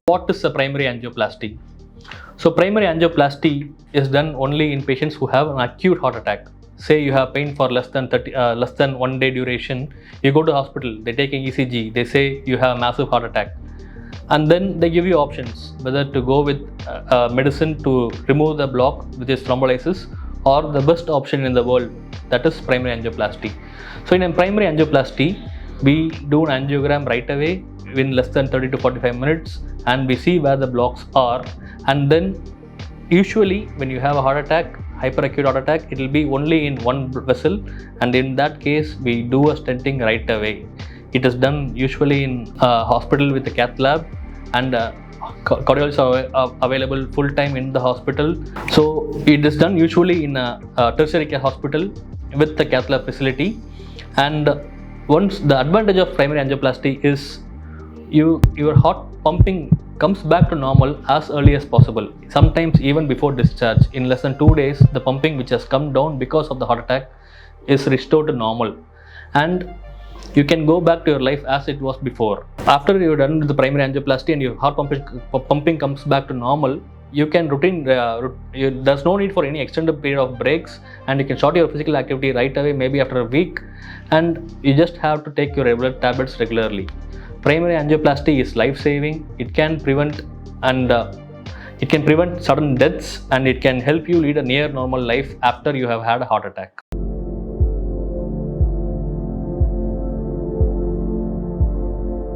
What is a primary angioplasty? So primary angioplasty is done only in patients who have an acute heart attack. Say you have pain for less than 1 day duration. You go to hospital, they take an ECG, they say you have a massive heart attack, and then they give you options whether to go with medicine to remove the block, which is thrombolysis, or the best option in the world, that is primary angioplasty. So in a primary angioplasty, we do an angiogram right away in less than 30 to 45 minutes, and we see where the blocks are. And then usually when you have a heart attack, hyperacute heart attack, it will be only in one vessel, and in that case we do a stenting right away. It is done usually in a hospital with a cath lab, and cardiologists are available full time in the hospital. So it is done usually in a tertiary care hospital with the cath lab facility. And once the advantage of primary angioplasty is your heart pumping comes back to normal as early as possible, sometimes even before discharge. In less than 2 days, the pumping which has come down because of the heart attack is restored to normal, and you can go back to your life as it was before. After you're done with the primary angioplasty and your heart pumping comes back to normal, you can there's no need for any extended period of breaks, and you can start your physical activity right away, maybe after a week, and you just have to take your regular tablets regularly. Primary angioplasty is life-saving. It can prevent sudden deaths, and it can help you lead a near normal life after you have had a heart attack.